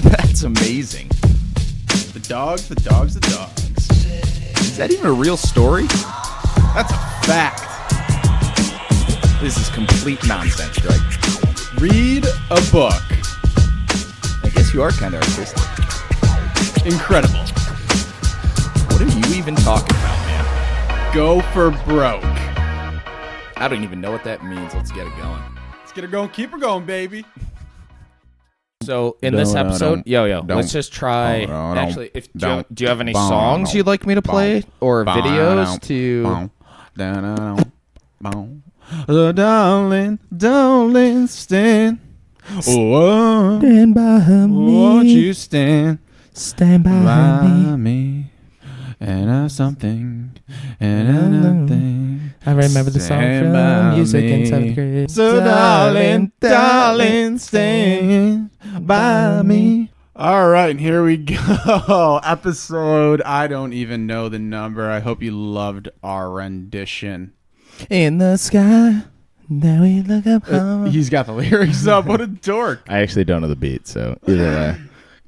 That's amazing. The dogs. Is that even a real story? That's a fact. This is complete nonsense, Greg. Read a book. I guess you are kind of artistic. Incredible. What are you even talking about, man? Go for broke. I don't even know what that means. Let's get it going. Let's get her going. Keep her going, baby. So in this episode, let's just try. Actually, do you have any songs you'd like me to play or videos to? Darling, stand. Stand by me. Won't you stand by me? And I have something, and another thing. I remember the song from music in 7th grade. So darling, stand by me. All right, and here we go. Episode, I don't even know the number. I hope you loved our rendition. In the sky, now we look up home. He's got the lyrics up. What a dork. I actually don't know the beat, so either way.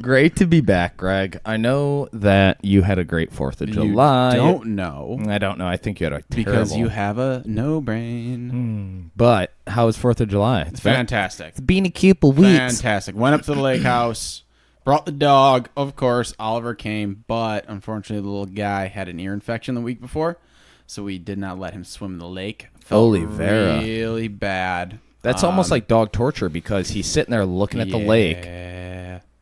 Great to be back, Greg. I know that you had a great 4th of July. You don't know. I don't know. I think you had a terrible. Because you have a no brain. But how was 4th of July? It's fantastic. It's been a couple weeks. Fantastic. Went up to the lake house. Brought the dog. Of course, Oliver came. But unfortunately, the little guy had an ear infection the week before. So we did not let him swim in the lake. Holy Vera. Really bad. That's almost like dog torture because he's sitting there looking at the lake.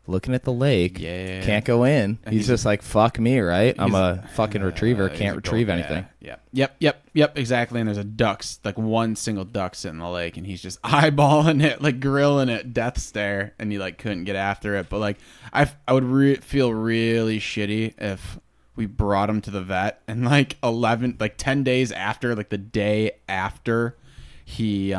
Looking at the lake, can't go in. He's just like, fuck me, right? I'm a fucking retriever, can't retrieve anything. Yep, exactly. And there's a duck, like one single duck sitting in the lake, and he's just eyeballing it, like grilling it, death stare, and he like couldn't get after it. But like, I would feel really shitty if we brought him to the vet, and like 10 days after, like the day after he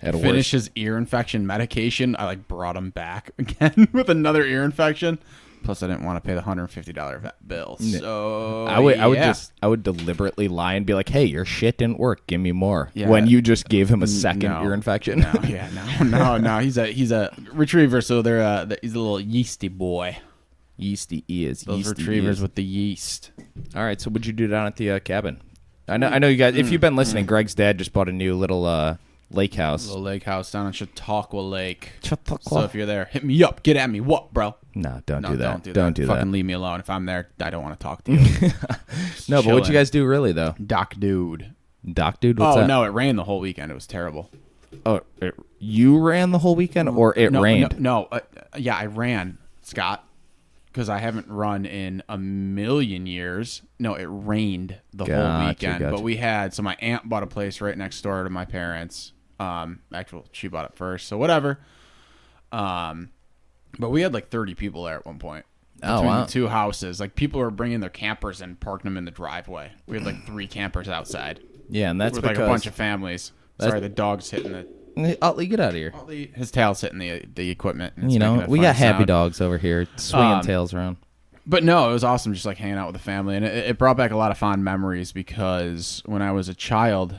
finished his ear infection medication, I like brought him back again with another ear infection. Plus, I didn't want to pay the $150 vet bill. So I would deliberately lie and be like, "Hey, your shit didn't work. Give me more." Yeah. When you just gave him a second ear infection. No. He's a retriever, so he's a little yeasty boy. Yeasty is those retrievers with the yeast. All right, so what'd you do down at the cabin? I know you guys. If you've been listening, Greg's dad just bought a new little lake house. Little lake house down on Chautauqua Lake. So if you're there, hit me up. Get at me. What, bro? No, don't do that. Fucking leave me alone. If I'm there, I don't want to talk to you. No, but what'd you guys do really, though? Doc Dude? What's that? No, it rained the whole weekend. It was terrible. Oh, you ran the whole weekend or it rained? No, I ran, Scott, because I haven't run in a million years. No, it rained the whole weekend. Gotcha. But we had, so my aunt bought a place right next door to my parents. Actually, she bought it first, so whatever. But we had like 30 people there at one point. Between the two houses. Like, people were bringing their campers and parking them in the driveway. We had like 3 campers outside. Yeah, and that's with because like a bunch of families. Sorry, the dog's hitting the... Get out of here. His tail's hitting the equipment. We got happy dogs over here swinging tails around. But no, it was awesome just like hanging out with the family. And it brought back a lot of fond memories because when I was a child...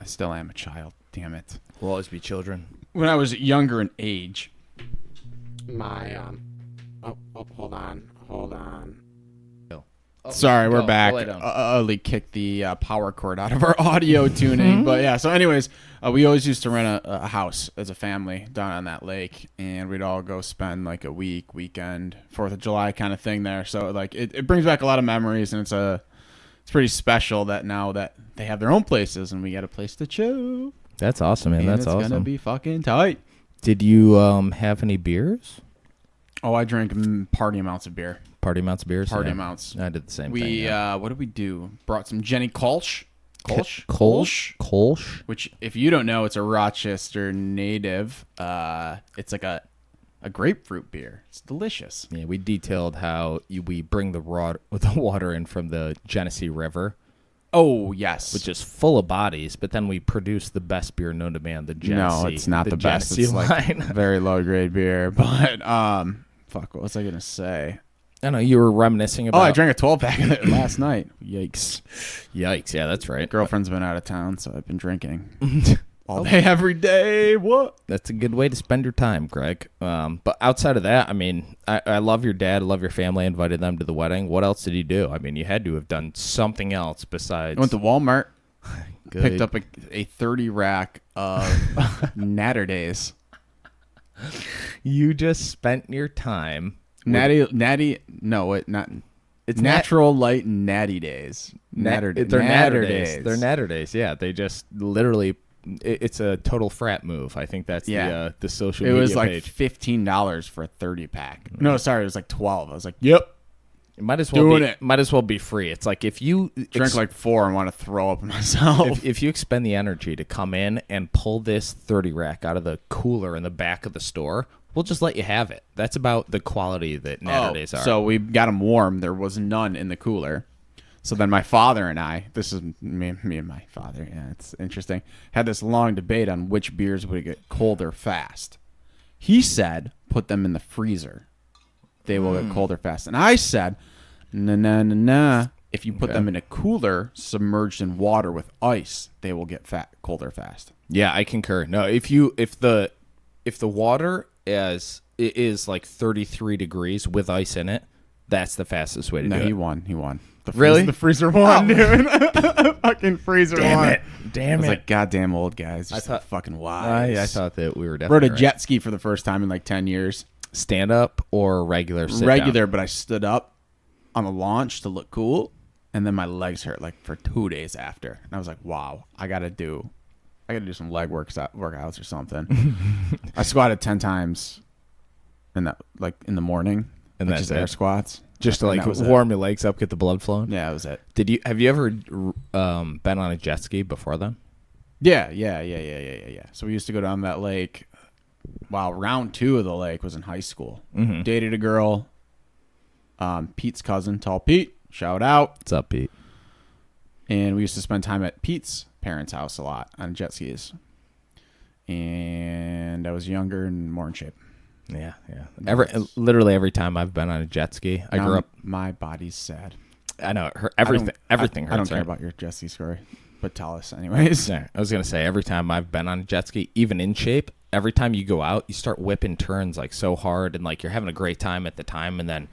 I still am a child. Damn it. We'll always be children. When I was younger in age, my hold on. Sorry, we're back. Uli kicked the power cord out of our audio tuning. But yeah, so anyways, we always used to rent a house as a family down on that lake, and we'd all go spend like a weekend, 4th of July kind of thing there. So like it brings back a lot of memories, and it's pretty special that now that they have their own places and we got a place to chill. That's awesome, man. That's awesome. It's gonna be fucking tight. Did you have any beers? Oh, I drank party amounts of beer. Party amounts of beers? Party amounts. I did the same thing. What did we do? Brought some Jenny Kolsch. Kolsch? Which, if you don't know, it's a Rochester native. It's like a grapefruit beer. It's delicious. Yeah, we detailed how we bring the water in from the Genesee River. Oh, yes. Which is full of bodies, but then we produce the best beer known to man, the Genesee. No, it's not the best. Genesee it's line. Like very low-grade beer. But, fuck, what was I going to say? I know, you were reminiscing about... Oh, I drank a 12-pack of it last night. Yikes. Yeah, that's right. Girlfriend's been out of town, so I've been drinking. All day, every day. What? That's a good way to spend your time, Greg. But outside of that, I mean, I love your dad. I love your family. I invited them to the wedding. What else did he do? I mean, you had to have done something else besides. I went to Walmart. Good. Picked up a 30 rack of Natter Days. You just spent your time. It's Natural Light Natty Days. They're Natter Days. They're Natter Days. Yeah, they just literally. It's a total frat move. I think that's the social media page. It was like $15 for a 30 pack. No, sorry, it was like 12. I was like, yep. It might as well be free. It's like if you drink like 4 and want to throw up myself. If you expend the energy to come in and pull this 30 rack out of the cooler in the back of the store, we'll just let you have it. That's about the quality that Natter Days are. So we got them warm. There was none in the cooler. So then my father and I, this is me and my father, yeah, it's interesting, had this long debate on which beers would get colder fast. He said, put them in the freezer. They will get colder fast. And I said, nah. If you put them in a cooler submerged in water with ice, they will get colder fast. Yeah, I concur. No, if the water is like 33 degrees with ice in it, that's the fastest way to do it. He won. The freezer won, dude. Fucking freezer won. Damn it. I was like, goddamn old guys. I thought fucking wise. I thought that we were definitely rode a jet ski for the first time in like 10 years. Stand up or regular sit Regular, down? But I stood up on the launch to look cool, and then my legs hurt like for 2 days after. And I was like, wow, I gotta do some leg workouts or something. I squatted 10 times in the morning. And that's just air squats. Just to like warm your legs up, get the blood flowing. Yeah, that was it. Have you ever been on a jet ski before then? Yeah. So we used to go down that lake. Wow, round 2 of the lake was in high school. Mm-hmm. Dated a girl, Pete's cousin, Tall Pete. Shout out. What's up, Pete? And we used to spend time at Pete's parents' house a lot on jet skis. And I was younger and more in shape. Yeah. Literally every time I've been on a jet ski, I grew up. My body's sad. I know. Everything hurts. I don't care about your jet ski story, but tell us anyways. Yeah, I was gonna say every time I've been on a jet ski, even in shape, every time you go out, you start whipping turns like so hard, and like you're having a great time at the time, and then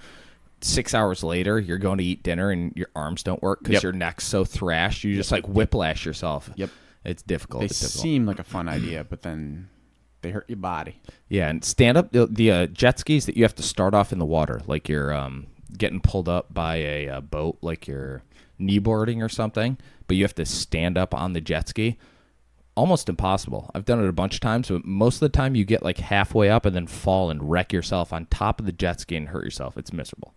6 hours later, you're going to eat dinner, and your arms don't work because your neck's so thrashed. You just like whiplash yourself. Yep, it's difficult. They seem like a fun idea, but then they hurt your body. Yeah, and stand up the jet skis that you have to start off in the water, like you're getting pulled up by a boat, like you're kneeboarding or something, but you have to stand up on the jet ski. Almost impossible. I've done it a bunch of times, but most of the time you get like halfway up and then fall and wreck yourself on top of the jet ski and hurt yourself. It's miserable.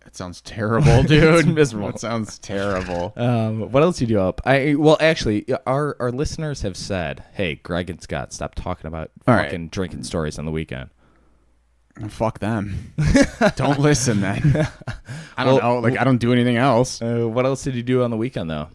It sounds terrible, dude. It's miserable. It sounds terrible. What else you do up? Actually, our listeners have said, "Hey, Greg and Scott, stop talking about fucking drinking stories on the weekend." Fuck them. Don't listen, then. I don't know. Like, I don't do anything else. What else did you do on the weekend, though?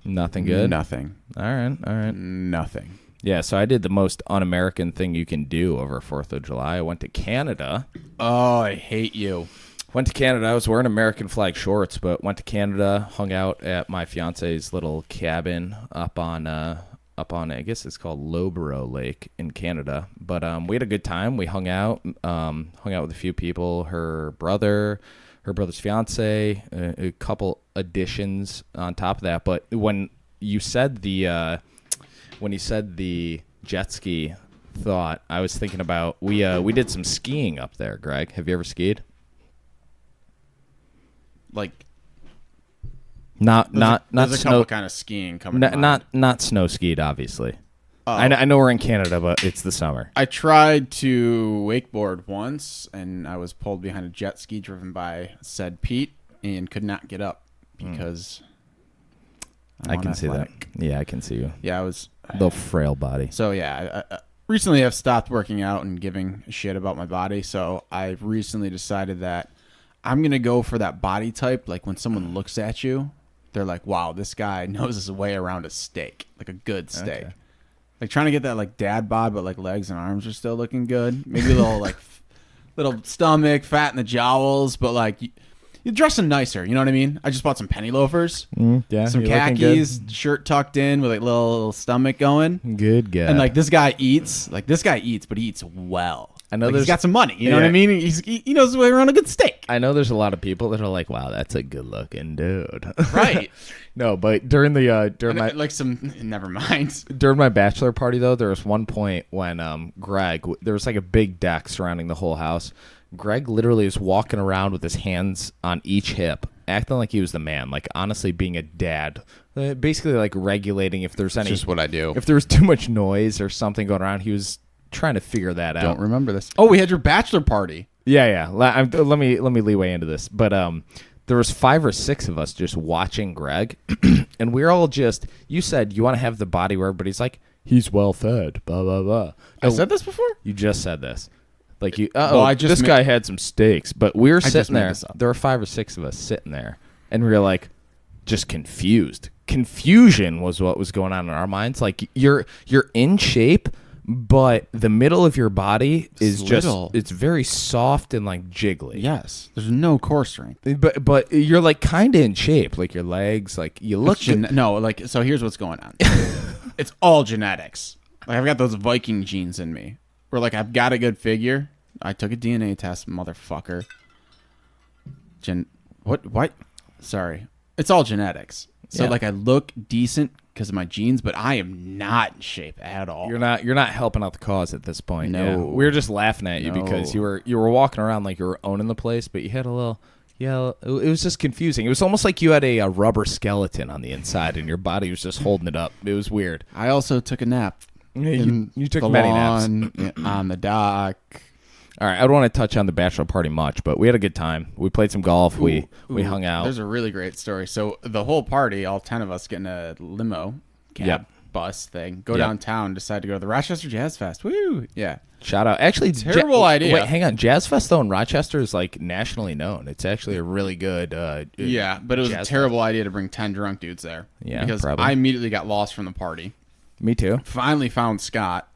Nothing good? Nothing. All right. Nothing. Yeah, so I did the most un-American thing you can do over 4th of July. I went to Canada. Oh, I hate you. Went to Canada. I was wearing American flag shorts, but went to Canada, hung out at my fiance's little cabin up on I guess it's called Lobero Lake in Canada. But we had a good time. We hung out with a few people. Her brother's fiance, a couple additions on top of that. But when you said the jet ski thought, I was thinking about we did some skiing up there. Greg, have you ever skied? Like, not there's a snow, couple kind of skiing coming. Not snow skied, obviously. I know we're in Canada, but it's the summer. I tried to wakeboard once, and I was pulled behind a jet ski driven by said Pete, and could not get up because I can see that. Yeah, I can see you. Yeah, I was little frail body. So yeah, recently I've stopped working out and giving a shit about my body. So I've recently decided that I'm gonna go for that body type. Like when someone looks at you, they're like, "Wow, this guy knows his way around a steak, like a good steak." Okay. Like trying to get that like dad bod, but like legs and arms are still looking good. Maybe a little like little stomach, fat in the jowls, but like you're dressing nicer. You know what I mean? I just bought some penny loafers, Yeah, some you're looking khakis, shirt tucked in with like little stomach going. Good guy. And like this guy eats, but he eats well. I know Like, there's he's got some money. You know what I mean? He knows his way around a good steak. I know there's a lot of people that are like, "Wow, that's a good looking dude." Right. No, but during my Like some, never mind. during my bachelor party though, there was one point when Greg, there was like a big deck surrounding the whole house. Greg literally was walking around with his hands on each hip, acting like he was the man, like honestly being a dad, basically like regulating if there's any. It's just what I do. If there was too much noise or something going around, he was trying to figure that out. Don't remember this. Oh, we had your bachelor party. Yeah. Let me leeway into this, but there was 5 or 6 of us just watching Greg, and we're all just. You said you want to have the body where everybody's like, he's well fed, blah blah blah. I said this before. You just said this. Like you, this guy had some steaks, but we were sitting there. There were 5 or 6 of us sitting there, and we were like, just confused. Confusion was what was going on in our minds. Like you're in shape, but the middle of your body is it's very soft and like jiggly. Yes, there's no core strength. But you're like kind of in shape, like your legs, like you look. So here's what's going on. It's all genetics. Like I've got those Viking genes in me. Where like I've got a good figure. I took a DNA test, motherfucker. What? Sorry. It's all genetics. So like I look decent because of my genes, but I am not in shape at all. You're not helping out the cause at this point. No. Yeah, we were just laughing at you because you were walking around like you were owning the place, but you had a little. Yeah, it was just confusing. It was almost like you had a rubber skeleton on the inside, and your body was just holding it up. It was weird. I also took a nap. You took many naps on the dock. All right, I don't want to touch on the bachelor party much, but we had a good time. We played some golf. We hung out. There's a really great story. So the whole party, all 10 of us, get in a limo cab bus thing, go downtown, decide to go to the Rochester Jazz Fest. Woo! Yeah. Shout out. Actually, terrible idea. Wait, hang on. Jazz Fest though in Rochester is like nationally known. It's actually a really good. Yeah, but it was a terrible idea to bring 10 drunk dudes there. Yeah, because probably. I immediately got lost from the party. Me too. Finally found Scott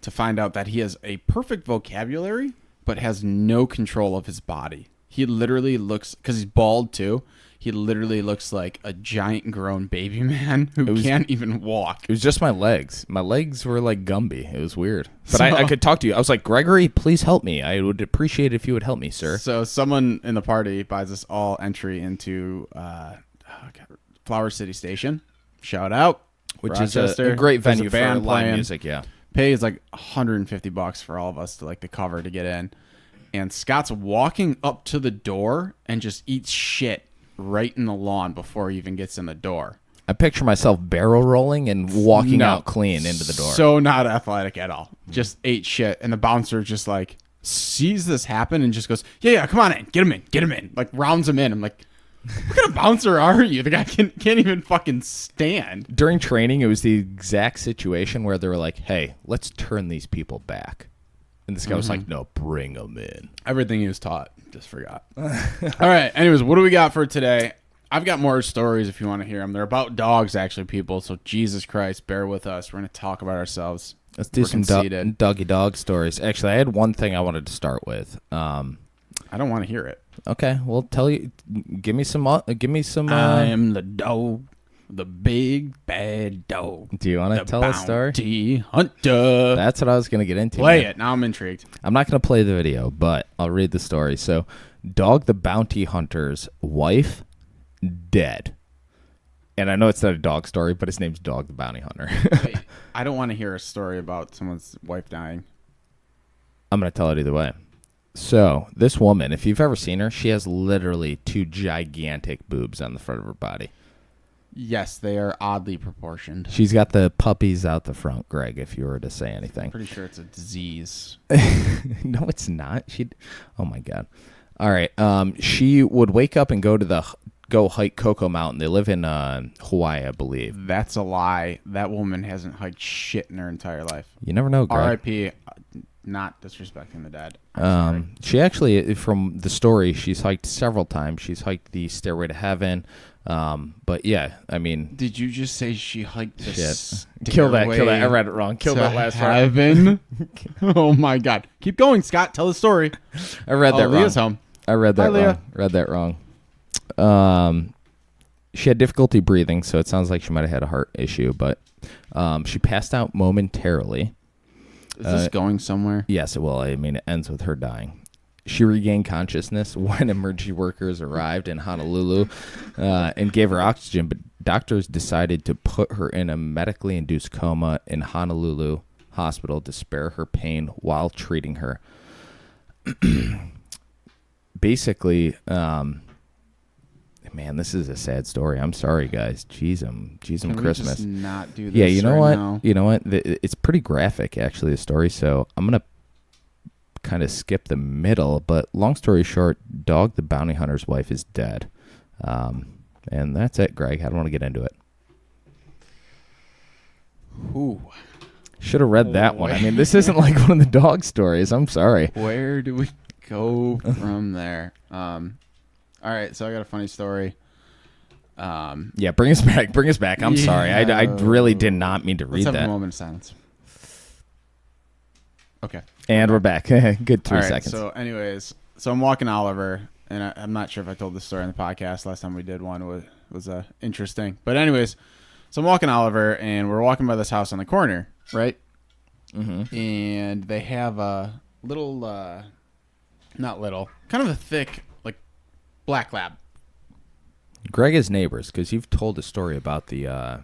to find out that he has a perfect vocabulary, but has no control of his body. He literally looks, because he's bald too, he literally looks like a giant grown baby man who can't even walk. It was just my legs. My legs were like Gumby. It was weird. But I could talk to you. I was like, Gregory, please help me. I would appreciate it if you would help me, sir. So someone in the party buys us all entry into Flower City Station. Shout out. Which Rochester. is a great venue for live playing music, yeah. Pays like $150 for all of us to like the cover to get in. And Scott's walking up to the door and just eats shit right in the lawn before he even gets in the door. I picture myself barrel rolling and walking out clean into the door. So not athletic at all. Just ate shit. And the bouncer just like sees this happen and just goes, yeah, come on in. Get him in. Like rounds him in. I'm like, what kind of bouncer are you? The guy can't even fucking stand. During training, it was the exact situation where they were like, hey, let's turn these people back. And this guy was like, no, bring them in. Everything he was taught. Just forgot. All right. Anyways, what do we got for today? I've got more stories if you want to hear them. They're about dogs, actually, people. So Jesus Christ, bear with us. We're going to talk about ourselves. Let's do some doggy dog stories. Actually, I had one thing I wanted to start with. I don't want to hear it. Okay, well, tell you. Give me some. I am the dog, the big bad dog. Do you want to tell a story? Bounty hunter. That's what I was going to get into. Play it. Now I'm intrigued. I'm not going to play the video, but I'll read the story. So, Dog the Bounty Hunter's wife dead. And I know it's not a dog story, but his name's Dog the Bounty Hunter. Wait, I don't want to hear a story about someone's wife dying. I'm going to tell it either way. So, this woman, if you've ever seen her, she has literally 2 gigantic boobs on the front of her body. Yes, they are oddly proportioned. She's got the puppies out the front, Greg, if you were to say anything. Pretty sure it's a disease. No, it's not. Oh, my God. All right. She would wake up and go hike Cocoa Mountain. They live in Hawaii, I believe. That's a lie. That woman hasn't hiked shit in her entire life. You never know, Greg. R.I.P. Not disrespecting the dead. She actually, from the story, she's hiked several times. She's hiked the Stairway to Heaven. But yeah, I mean, did you just say she hiked the shit? Kill that. I read it wrong. Kill that last part. Heaven. Oh my God! Keep going, Scott. Tell the story. I read that wrong. Leah's home. I read that Hi, Leah. wrong. Read that wrong. She had difficulty breathing, so it sounds like she might have had a heart issue, but she passed out momentarily. Is this going somewhere? Yes, it will. I mean, it ends with her dying. She regained consciousness when emergency workers arrived in Honolulu and gave her oxygen, but doctors decided to put her in a medically induced coma in Honolulu hospital to spare her pain while treating her. Basically, man, this is a sad story. I'm sorry, guys. Jeez, Can Christmas. We just not do this? Yeah, you know right what? Now? You know what? It's pretty graphic, actually, the story. So I'm gonna kind of skip the middle. But long story short, Dog the bounty hunter's wife is dead, and that's it. Greg, I don't want to get into it. Ooh. Should have read that one. I mean, this isn't like one of the dog stories. I'm sorry. Where do we go from there? All right, so I got a funny story. Yeah, bring us back. Bring us back. I'm sorry. I really did not mean to read Let's have that. a moment of silence. Okay. And we're back. Good 3 All right, seconds. So anyways, I'm walking Oliver, and I'm not sure if I told this story on the podcast. Last time we did one was interesting. But anyways, so I'm walking Oliver, and we're walking by this house on the corner, right? Mm-hmm. And they have a little, not little, kind of a thick, like, black lab. Greg is neighbors because you've told a story about the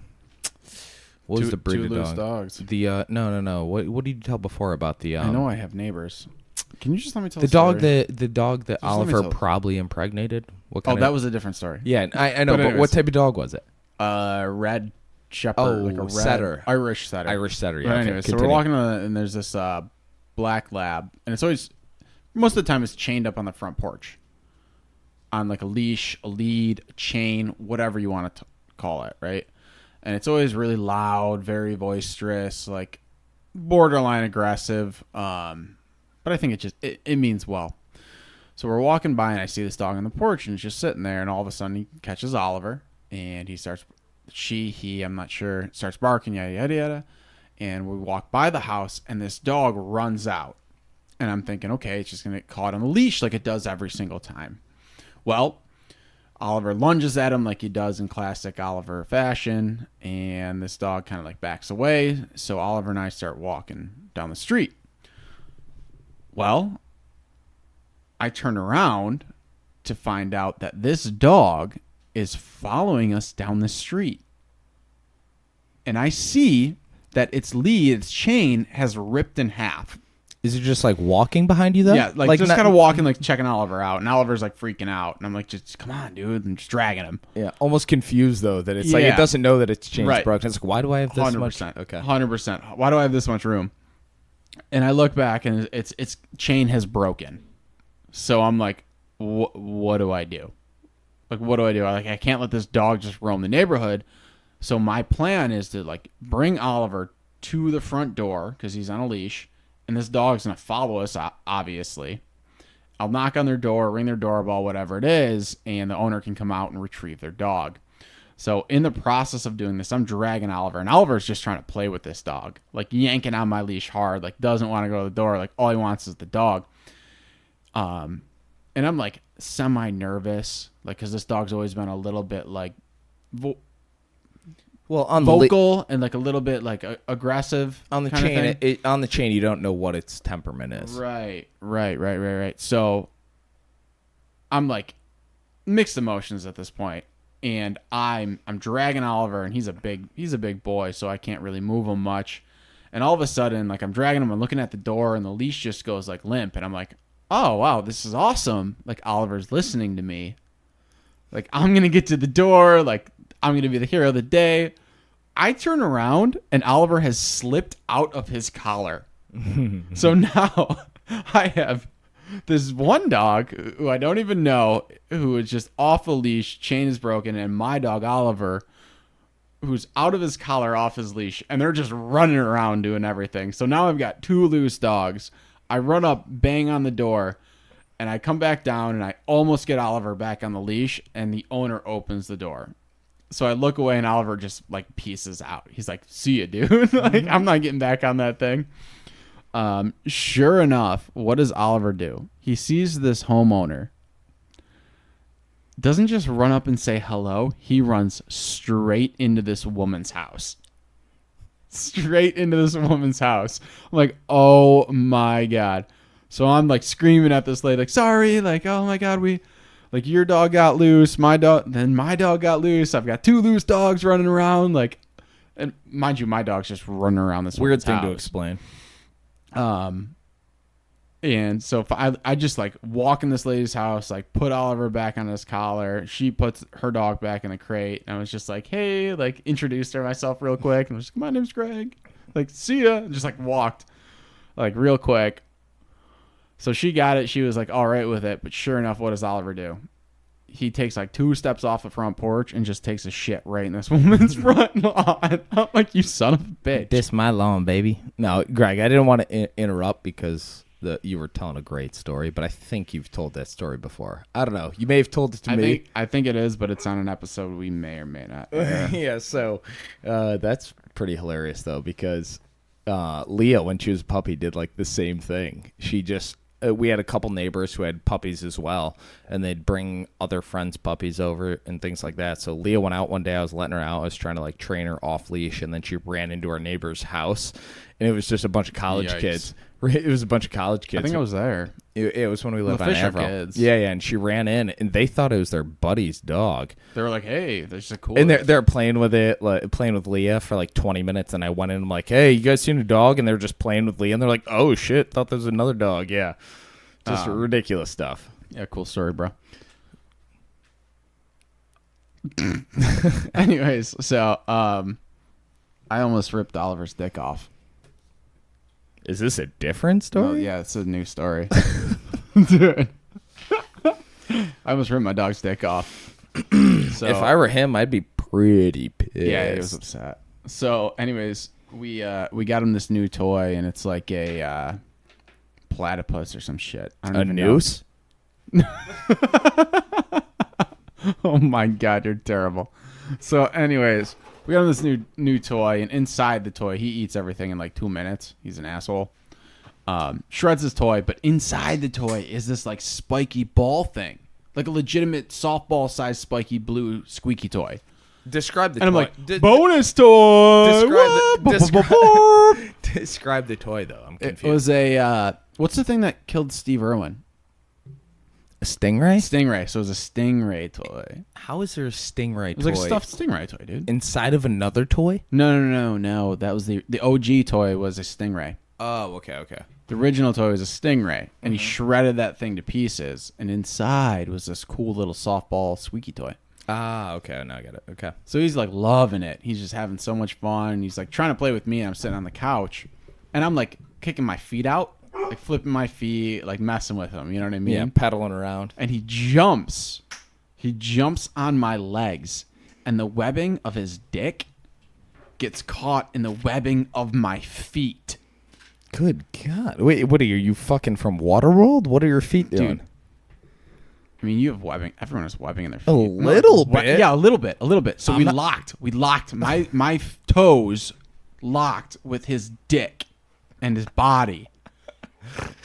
what was the breed two of loose dog? dogs. The no. What did you tell before about the? I know I have neighbors. Can you just let me tell the story? dog that Just let me Oliver tell- probably impregnated. What Oh, kind that of? was a different story. Yeah, I know. But But anyways. what type of dog was it? Red shepherd, Oh, like a red setter. Irish setter. Irish setter. But Yeah. anyway, so we're walking and there's this black lab, and it's always, most of the time, it's chained up on the front porch, on like a leash, a lead, a chain, whatever you want to call it, right? And it's always really loud, very boisterous, like borderline aggressive. But I think it means well. So we're walking by, and I see this dog on the porch, and it's just sitting there, and all of a sudden he catches Oliver, and he starts, he, I'm not sure, starts barking, yada, yada, yada. And we walk by the house, and this dog runs out. And I'm thinking, okay, it's just going to get caught on the leash like it does every single time. Well, Oliver lunges at him like he does in classic Oliver fashion, and this dog kind of like backs away. So Oliver and I start walking down the street. Well, I turn around to find out that this dog is following us down the street. And I see that its lead, its chain, has ripped in half. Is it just like walking behind you though? Yeah, like just not- kind of walking, like checking Oliver out, and Oliver's like freaking out, and I'm like, just come on, dude, and just dragging him. Yeah, almost confused though that it's like Yeah. it doesn't know that its chain's Right. broken. It's like, why do I have this 100%. much? Okay. 100%. Why do I have this much room? And I look back, and its chain has broken. So I'm like, what do I do? Like, what do I do? I can't let this dog just roam the neighborhood. So my plan is to like bring Oliver to the front door because he's on a leash. And this dog's going to follow us, obviously. I'll knock on their door, ring their doorbell, whatever it is, and the owner can come out and retrieve their dog. So in the process of doing this, I'm dragging Oliver, and Oliver's just trying to play with this dog, like yanking on my leash hard, like doesn't want to go to the door, like all he wants is the dog. And I'm like semi-nervous, like because this dog's always been a little bit like Well, on vocal and like a little bit like aggressive on the kind of chain, thing. on the chain, you don't know what its temperament is. Right. So I'm like mixed emotions at this point, and I'm dragging Oliver, and he's a big boy, so I can't really move him much. And all of a sudden, like I'm dragging him, I'm looking at the door, and the leash just goes like limp, and I'm like, oh wow, this is awesome. Like Oliver's listening to me. Like I'm gonna get to the door, like I'm gonna be the hero of the day. I turn around and Oliver has slipped out of his collar. So now I have this one dog who I don't even know, who is just off a leash, chain is broken, and my dog Oliver, who's out of his collar, off his leash, and they're just running around doing everything. So now I've got two loose dogs. I run up, bang on the door, and I come back down, and I almost get Oliver back on the leash, and the owner opens the door. So I look away, and Oliver just like pieces out. He's like, "See ya, dude." Like I'm not getting back on that thing. Sure enough, what does Oliver do? He sees this homeowner doesn't just run up and say hello. He runs straight into this woman's house. Straight into this woman's house. I'm like, oh my God. So I'm like screaming at this lady, like, sorry, like, oh my God, like your dog got loose. My dog got loose. I've got 2 loose dogs running around. Like, and mind you, my dog's just running around this Weird thing house. to explain. And so if I just like walk in this lady's house, like put Oliver back on his collar. She puts her dog back in the crate. And I was just like, hey, like introduced her myself real quick. And I was like, my name's Greg. Like, see ya. And just like walked like real quick. So she got it. She was like, all right with it. But sure enough, what does Oliver do? He takes like 2 steps off the front porch and just takes a shit right in this woman's front lawn. I'm like, you son of a bitch. This my lawn, baby. No, Greg, I didn't want to interrupt because you were telling a great story, but I think you've told that story before. I don't know. You may have told it to me. I think it is, but it's on an episode we may or may not. Yeah, so that's pretty hilarious, though, because Leah, when she was a puppy, did like the same thing. She just... we had a couple neighbors who had puppies as well, and they'd bring other friends' puppies over and things like that. So Leah went out one day. I was letting her out. I was trying to like train her off leash, and then she ran into our neighbor's house, and it was just a bunch of college kids. It was a bunch of college kids. I think I was there. It was when we lived on Fisher Averill. kids. Yeah, and she ran in, and they thought it was their buddy's dog. They were like, "Hey, there's a cool." And they're playing with it, like, playing with Leah for like 20 minutes. And I went in, and I'm like, "Hey, you guys seen a dog?" And they're just playing with Leah, and they're like, "Oh shit, thought there was another dog." Yeah, just ridiculous stuff. Yeah, cool story, bro. Anyways, so I almost ripped Oliver's dick off. Is this a different story? Oh, yeah, it's a new story. Dude. I almost ripped my dog's dick off. So, if I were him, I'd be pretty pissed. yeah, he was upset. So, anyways, we got him this new toy, and it's like a platypus or some shit. I don't A even noose? know. Oh my God, you're terrible. So, anyways, we got him this new toy, and inside the toy, he eats everything in like 2 minutes. He's an asshole. Shreds his toy, but inside the toy is this like spiky ball thing, like a legitimate softball-sized spiky blue squeaky toy. Describe the And toy. I'm like, bonus toy. Describe the toy, though. I'm confused. It was a what's the thing that killed Steve Irwin? A stingray? Stingray. So it was a stingray toy. How is there a stingray It was toy like a stuffed stingray toy, dude. inside of another toy? No. That was the OG toy was a stingray. Oh, okay. The original toy was a stingray, and he shredded that thing to pieces, and inside was this cool little softball squeaky toy. Ah, okay. Now I get it. Okay. So he's like loving it. He's just having so much fun. He's like trying to play with me, and I'm sitting on the couch, and I'm like kicking my feet out, like flipping my feet, like messing with him. You know what I mean? Yeah, pedaling around. And he jumps on my legs, and the webbing of his dick gets caught in the webbing of my feet. Good God. Wait, what are you fucking from Waterworld? What are your feet doing? Dude. I mean, you have webbing. Everyone has webbing in their feet. A little bit? Yeah, a little bit. So we locked. My toes locked with his dick and his body.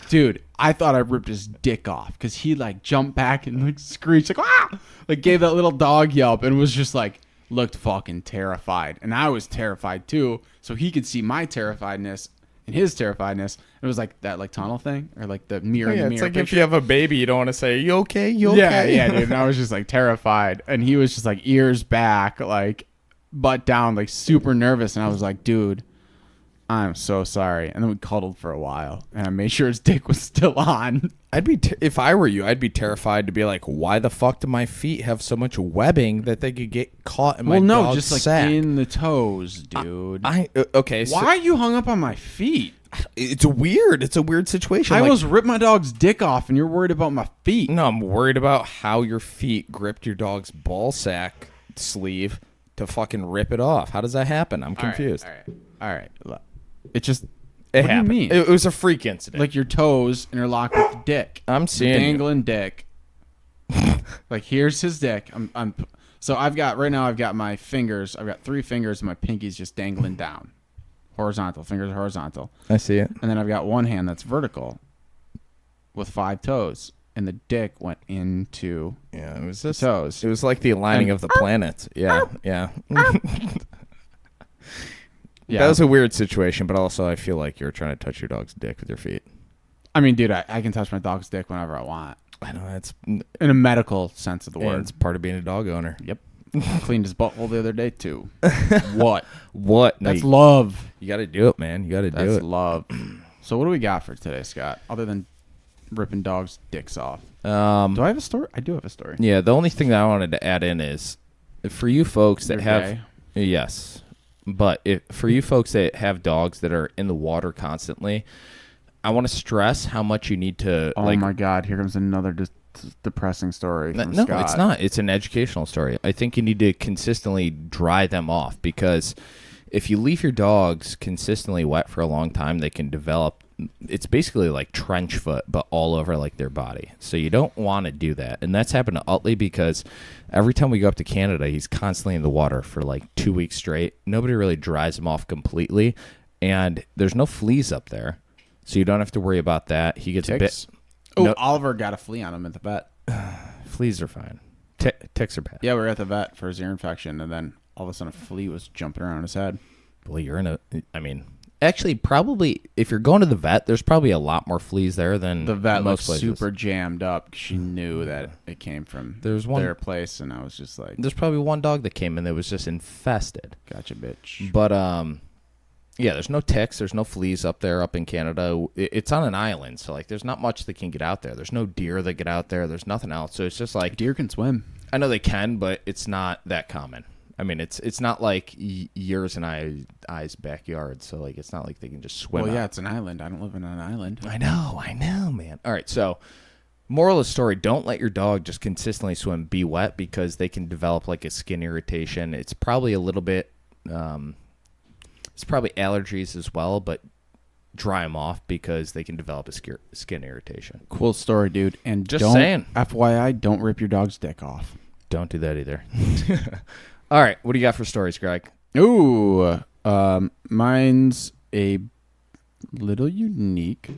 Dude, I thought I ripped his dick off because he like jumped back and like screeched like ah, like gave that little dog yelp and was just like looked fucking terrified, and I was terrified too. So he could see my terrifiedness and his terrifiedness. It was like that like tunnel thing or like the mirror in the mirror. It's like picture. if you have a baby, you don't want to say, "You okay? You okay?" Yeah, dude. And I was just like terrified, and he was just like ears back, like butt down, like super nervous, and I was like, dude, I'm so sorry. And then we cuddled for a while, and I made sure his dick was still on. I'd be if I were you, I'd be terrified to be like, why the fuck do my feet have so much webbing that they could get caught in my dog's just like sack? in the toes, dude. Okay. So Why are you hung up on my feet? it's weird. It's a weird situation. I Like, almost ripped my dog's dick off, and you're worried about my feet. no, I'm worried about how your feet gripped your dog's ball sack sleeve to fucking rip it off. How does that happen? I'm confused. All right. Look, it just. It What happened. do you mean? It was a freak incident. Like your toes interlock with the dick. I'm seeing you. dangling dick. Like here's his dick. So I've got my fingers. I've got 3 fingers, and my pinky's just dangling down, horizontal. Fingers horizontal, I see it. and then I've got one hand that's vertical, with 5 toes. and the dick went into Yeah, it was the just toes. it was like the aligning of the planets. Yeah, yeah. Yeah. That was a weird situation, but also I feel like you're trying to touch your dog's dick with your feet. I mean, dude, I can touch my dog's dick whenever I want. I know that's In a medical sense of the word. it's part of being a dog owner. Yep. Cleaned his butthole the other day, too. What? What? No, That's love. you got to do it, man. You got to do That's it. love. So what do we got for today, Scott? Other than ripping dogs' dicks off. Do I have a story? I do have a story. Yeah, the only thing that I wanted to add in is for you folks that You're have gay. yes, but for you folks that have dogs that are in the water constantly, I want to stress how much you need to Oh my God! Here comes another depressing story. From No, Scott. it's not. It's an educational story. I think you need to consistently dry them off because if you leave your dogs consistently wet for a long time, they can develop. It's basically like trench foot, but all over like their body. So you don't want to do that. And that's happened to Utley because every time we go up to Canada, he's constantly in the water for like 2 weeks straight. Nobody really dries him off completely. And there's no fleas up there. So you don't have to worry about that. He gets Ticks? a bit. Oh, No. Oliver got a flea on him at the vet. Fleas are fine. Ticks are bad. Yeah, we were at the vet for his ear infection, and then all of a sudden a flea was jumping around his head. Well, you're in a. I mean, actually, probably if you're going to the vet, there's probably a lot more fleas there than The vet most looked places. super jammed up. She knew that it came from There's one- their place, and I was just like, There's probably one dog that came in that was just infested. gotcha, bitch. But yeah, there's no ticks, there's no fleas up there up in Canada. It's on an island, so like there's not much that can get out there. There's no deer that get out there. There's nothing else. So it's just like Deer can swim. I know they can, but it's not that common. I mean, it's not like yours and I's backyard, so like it's not like they can just swim. Well, out. yeah, it's an island. I don't live on an island. I know, man. All right, so moral of the story, don't let your dog just consistently swim be wet because they can develop like a skin irritation. It's probably a little bit, it's probably allergies as well, but dry them off because they can develop a skin irritation. Cool story, dude. And Just don't, saying. FYI, don't rip your dog's dick off. Don't do that either. All right, what do you got for stories, Greg? Ooh, mine's a little unique.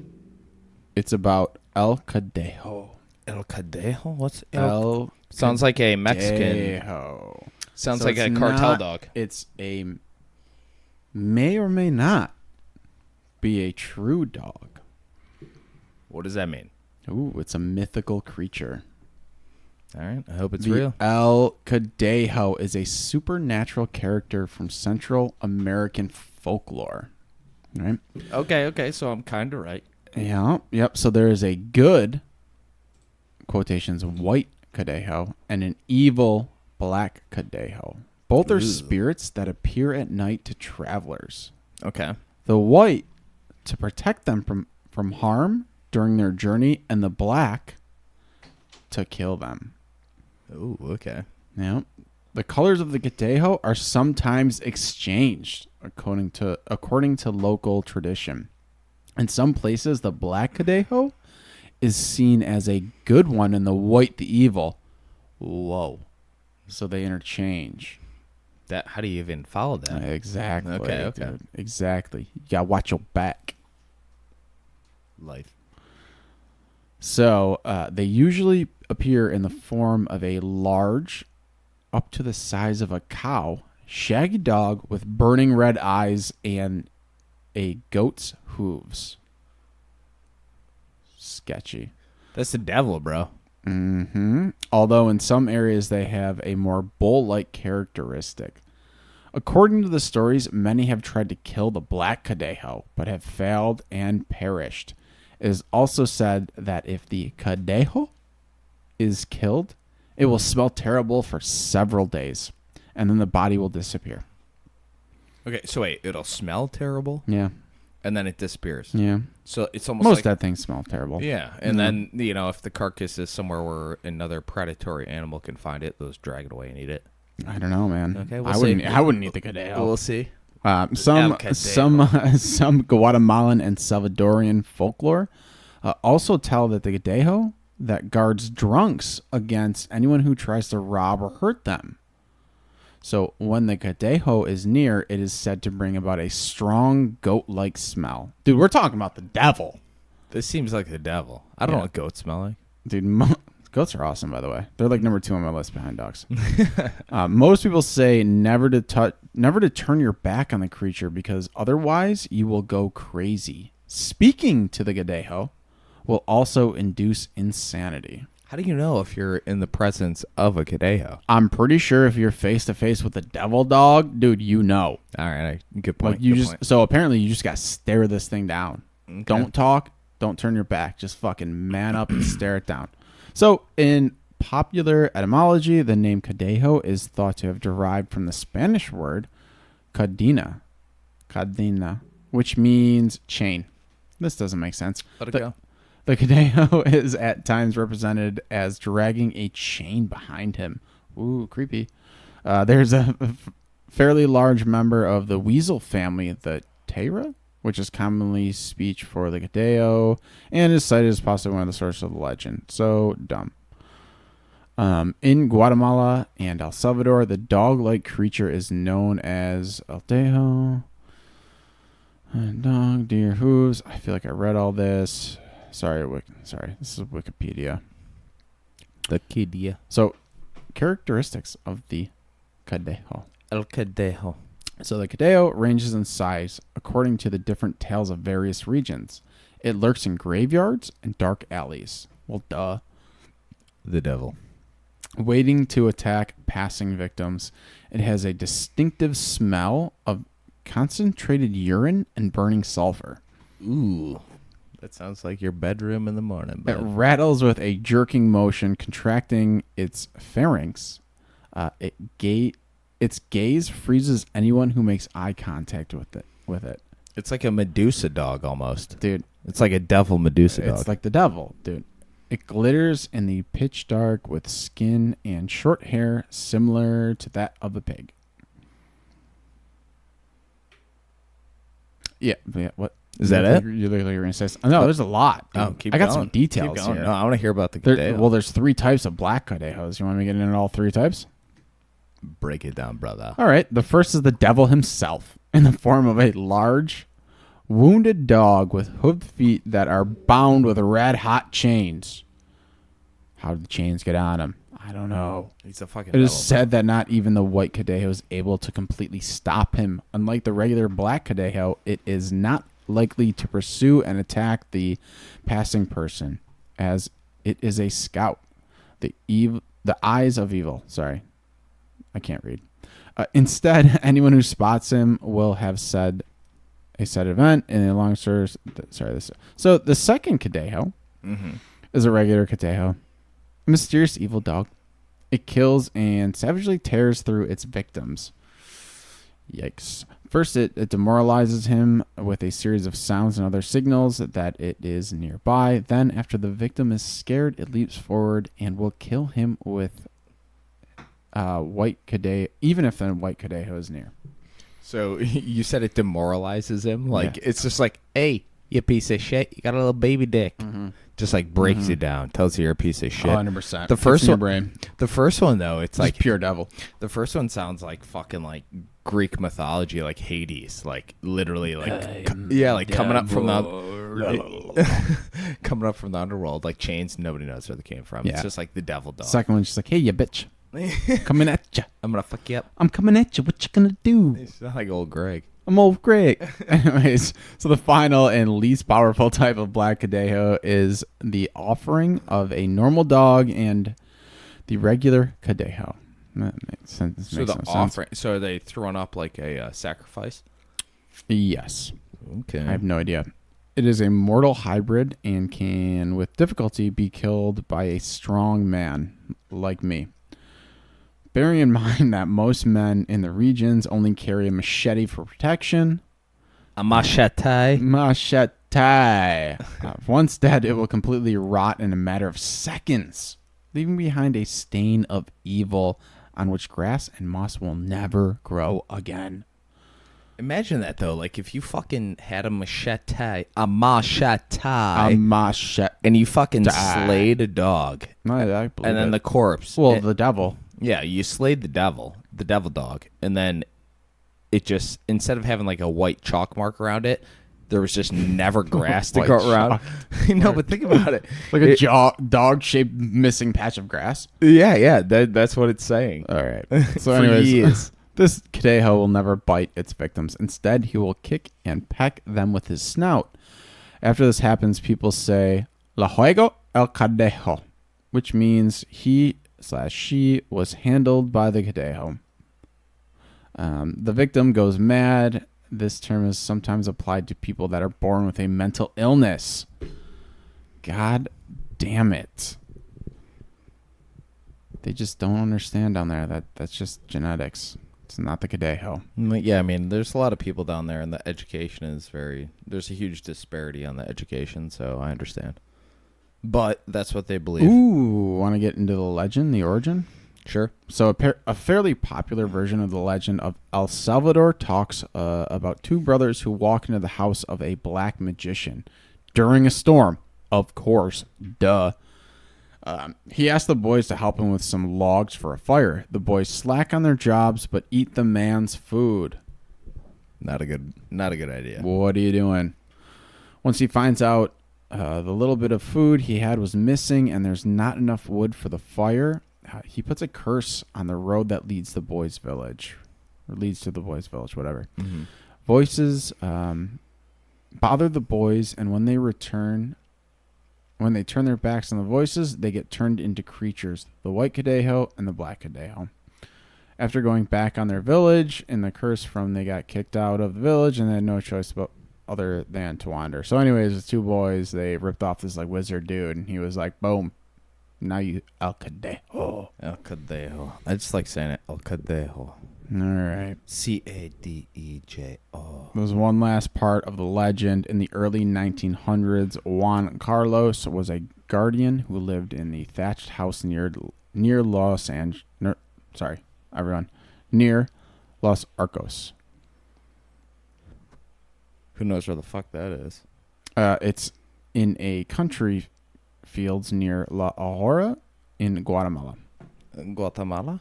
It's about El Cadejo. El Cadejo? What's El Sounds like a Mexican. Cadejo. Sounds So like a it's cartel not- dog. It's a may or may not be a true dog. What does that mean? Ooh, it's a mythical creature. All right, I hope it's The real. El Cadejo is a supernatural character from Central American folklore. Right? Okay, so I'm kind of right. Yeah. Yep. So there is a good, quotations, white Cadejo and an evil black Cadejo. Both are Ooh. spirits that appear at night to travelers. Okay. The white to protect them from harm during their journey, and the black to kill them. Ooh, okay. Yeah. The colors of the Cadejo are sometimes exchanged according to local tradition. In some places, the black Cadejo is seen as a good one and the white the evil. Whoa. So they interchange. How do you even follow that? Exactly. Okay. Dude. Exactly. You gotta watch your back. Life. So they usually appear in the form of a large, up to the size of a cow, shaggy dog with burning red eyes and a goat's hooves. Sketchy. That's the devil, bro. Mm-hmm. Although in some areas they have a more bull-like characteristic. According to the stories, many have tried to kill the black Cadejo, but have failed and perished. It is also said that if the Cadejo is killed, it will smell terrible for several days, and then the body will disappear. Okay, so wait, it'll smell terrible Yeah, and then it disappears. yeah. So it's almost Most like dead things smell terrible. yeah, and then if the carcass is somewhere where another predatory animal can find it, they'll just drag it away and eat it. I don't know, man. Okay, we'll I see. wouldn't eat the Cadejo. We'll see. Some El Cadejo. some Guatemalan and Salvadorian folklore also tell that the Cadejo that guards drunks against anyone who tries to rob or hurt them. So when the Cadejo is near, it is said to bring about a strong goat-like smell. Dude, we're talking about the devil. This seems like the devil. I don't know what goats smell like. Dude, goats are awesome, by the way. They're like number 2 on my list behind dogs. Most people say never to turn your back on the creature because otherwise you will go crazy. Speaking to the Cadejo will also induce insanity. How do you know if you're in the presence of a Cadejo? I'm pretty sure if you're face to face with a devil dog, dude, you know. All right, good point. Like you good just point. so apparently you just got to stare this thing down. Okay. Don't talk, don't turn your back, just fucking man up and stare it down. So in popular etymology, the name Cadejo is thought to have derived from the Spanish word cadena, which means chain. This doesn't make sense. Let it go. The Cadejo is at times represented as dragging a chain behind him. Ooh, creepy. There's a fairly large member of the weasel family, the Teira, which is commonly speech for the Cadejo, and is cited as possibly one of the sources of the legend. So dumb. In Guatemala and El Salvador, the dog-like creature is known as El Tejo. Dog, deer hooves. I feel like I read all this. Sorry, this is Wikipedia. The Cadejo. So, characteristics of the Cadejo. El Cadejo. So the Cadejo ranges in size according to the different tales of various regions. It lurks in graveyards and dark alleys. Well, duh. The devil. Waiting to attack passing victims. It has a distinctive smell of concentrated urine and burning sulfur. Ooh. That sounds like your bedroom in the morning, It bud. rattles with a jerking motion, contracting its pharynx. Its gaze freezes anyone who makes eye contact with it. It's like a Medusa dog almost. Dude, It's like a devil Medusa dog. it's like the devil, dude. It glitters in the pitch dark with skin and short hair similar to that of a pig. Yeah, what? Is that it? You look like you're going to say no, there's a lot. Dude. Oh, keep I got going. some details Keep going. here. No, I want to hear about the Cadejo. There's 3 types of black Cadejos. You want me to get into all 3 types? Break it down, brother. All right. The first is the devil himself in the form of a large, wounded dog with hooved feet that are bound with red-hot chains. How did the chains get on him? I don't know. He's a fucking It is devil. said that not even the white Cadejo is able to completely stop him. Unlike the regular black Cadejo, it is not likely to pursue and attack the passing person, as it is a scout. The eyes of evil. Sorry, I can't read. Instead, anyone who spots him will have said a said event in a long story. So the second Cadejo is a regular Cadejo, a mysterious evil dog. It kills and savagely tears through its victims. Yikes. First, it demoralizes him with a series of sounds and other signals that it is nearby. Then, after the victim is scared, it leaps forward and will kill him with white Cadejo, even if the white Cadejo is near. So you said it demoralizes him? Like, Yeah. it's just like, hey, you piece of shit. You got a little baby dick. Just like breaks you down. Tells you you're a piece of shit. 100%. The first one, brain. the first one though, it's like pure devil. the first one sounds like fucking like Greek mythology, like Hades, like literally, like coming up from the coming up from the underworld, like chains. Nobody knows where they came from. Yeah. It's just like the devil dog. Second one's just like, hey, you bitch. Coming at you. I'm gonna fuck you up. I'm coming at you. What you gonna do? It's not like old Greg. I'm old Greg. Anyways, so the final and least powerful type of black Cadejo is the offering of a normal dog and the regular Cadejo. That makes sense. So the offering. So are they throwing up like a sacrifice? Yes. Okay. I have no idea. It is a mortal hybrid and can, with difficulty, be killed by a strong man like me. Bearing in mind that most men in the regions only carry a machete for protection. A machete. Machete. Once dead, it will completely rot in a matter of seconds, leaving behind a stain of evil on which grass and moss will never grow again. Imagine that though. Like if you fucking had a machete, A machete. and you fucking slayed a dog, I believe and then it. the corpse. Well, the devil. Yeah, you slayed the devil dog, and then it just, instead of having like a white chalk mark around it, there was just never grass to White go around. No, but think about it. Like a dog-shaped missing patch of grass. Yeah, that's what it's saying. All right. So For anyways, years. this Cadejo will never bite its victims. Instead, he will kick and peck them with his snout. After this happens, people say, La juego el Cadejo, which means he/she was handled by the Cadejo. The victim goes mad. This term is sometimes applied to people that are born with a mental illness. God damn it. They just don't understand down there. That's just genetics. It's not the Cadejo. Yeah, I mean, there's a lot of people down there, and the education is there's a huge disparity on the education, so I understand. But that's what they believe. Ooh, want to get into the legend, the origin? Sure. So a fairly popular version of the legend of El Salvador talks about two brothers who walk into the house of a black magician during a storm. Of course, duh. He asked the boys to help him with some logs for a fire. The boys slack on their jobs but eat the man's food. Not a good idea. What are you doing? Once he finds out the little bit of food he had was missing and there's not enough wood for the fire, he puts a curse on the road that leads to the boys' village. Or leads to the boys' village, whatever. Mm-hmm. Voices bother the boys, and when they turn their backs on the voices, they get turned into creatures, the white Cadejo and the black Cadejo. After going back on their village, in the curse from they got kicked out of the village and they had no choice other than to wander. So anyways, the two boys, they ripped off this like wizard dude, and he was like, boom. Now you El Cadejo. El Cadejo. I just like saying it. El Cadejo. All right. Cadejo. There's one last part of the legend. In the early 1900s, Juan Carlos was a guardian who lived in the thatched house near Los Arcos. Who knows where the fuck that is? It's in a country fields near La Aurora in Guatemala. Guatemala?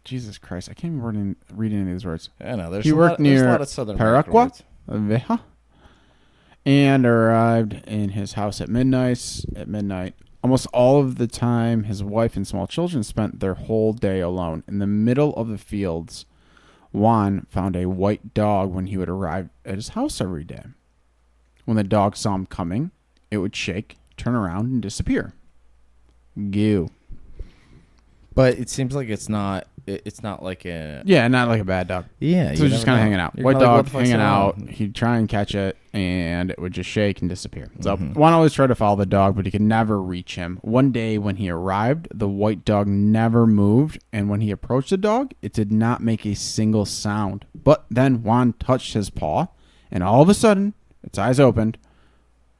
Jesus Christ, I can't even read any of these words. I know, there's he worked near a lot of Southern Paraqua, Veja, and arrived in his house at midnight. Almost all of the time, his wife and small children spent their whole day alone. In the middle of the fields, Juan found a white dog when he would arrive at his house every day. When the dog saw him coming, it would shake, turn around, and disappear. Goo. But it seems like it's not like a... Yeah, not like a bad dog. Yeah. So just kind of hanging out. You're White dog hanging out. on? He'd try and catch it, and it would just shake and disappear. So Juan always tried to follow the dog, but he could never reach him. One day when he arrived, the white dog never moved, and when he approached the dog, it did not make a single sound. But then Juan touched his paw, and all of a sudden, its eyes opened.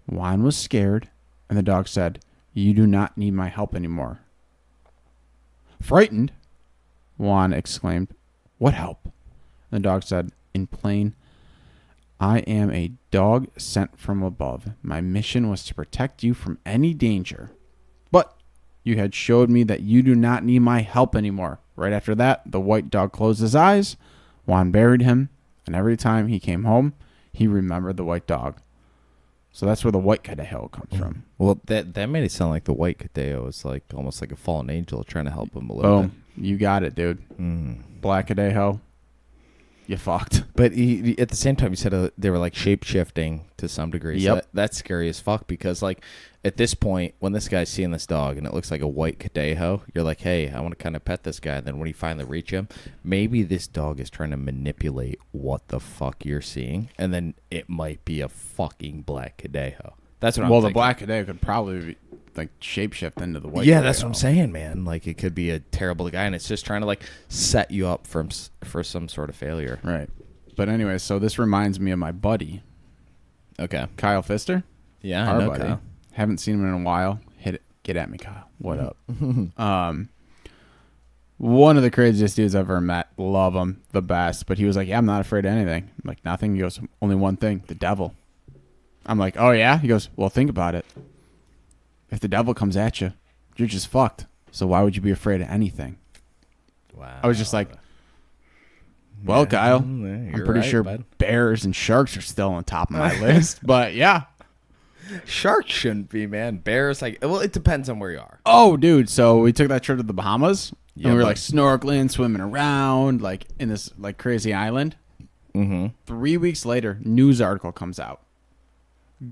Juan was scared, and the dog said, "You do not need my help anymore." Frightened, Juan exclaimed, "What help?" And the dog said, in plain, "I am a dog sent from above. My mission was to protect you from any danger. But you had showed me that you do not need my help anymore." Right after that, the white dog closed his eyes. Juan buried him, and every time he came home, he remembered the white dog. So that's where the white Cadejo comes from. Well, that made it sound like the white Cadejo is like almost like a fallen angel trying to help him a little bit. You got it, dude. Black Cadejo, you fucked. But he, at the same time, he said they were like shape-shifting to some degree. Yep. So that's scary as fuck because, like, at this point, when this guy's seeing this dog and it looks like a white Cadejo, you're like, hey, I want to kind of pet this guy. And then when you finally reach him, maybe this dog is trying to manipulate what the fuck you're seeing. And then it might be a fucking black Cadejo. That's what I'm thinking. The black Cadejo could probably be, like, shapeshift into the white Yeah, Cadejo. that's what I'm saying, man. Like, it could be a terrible guy, and it's just trying to, like, set you up for some sort of failure. Right. But anyway, so this reminds me of my buddy. Okay. Kyle Pfister. Yeah, I Our know buddy. Kyle. Haven't seen him in a while. Get at me, Kyle. What up? One of the craziest dudes I've ever met. Love him. The best. But he was like, yeah, I'm not afraid of anything. I'm like, nothing? He goes, only one thing. The devil. I'm like, oh, yeah? He goes, well, think about it. If the devil comes at you, you're just fucked. So why would you be afraid of anything? Wow. I was just like, Well, Kyle, Yeah, I'm you're pretty right, sure bud. bears and sharks are still on top of my list. But yeah. Sharks shouldn't be, man. Bears, like, well, it depends on where you are. Oh, dude. So we took that trip to the Bahamas. Yeah, and we were bud. like snorkeling, swimming around, like in this like crazy island. Mm-hmm. 3 weeks later, news article comes out.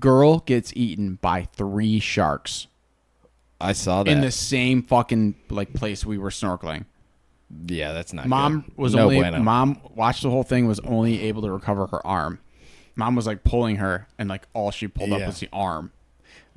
Girl gets eaten by 3 sharks I saw that. in the same fucking like place we were snorkeling. Yeah, that's not Mom good. was No only bueno. mom watched the whole thing, was only able to recover her arm. Mom was like pulling her, and like all she pulled up Yeah. was the arm.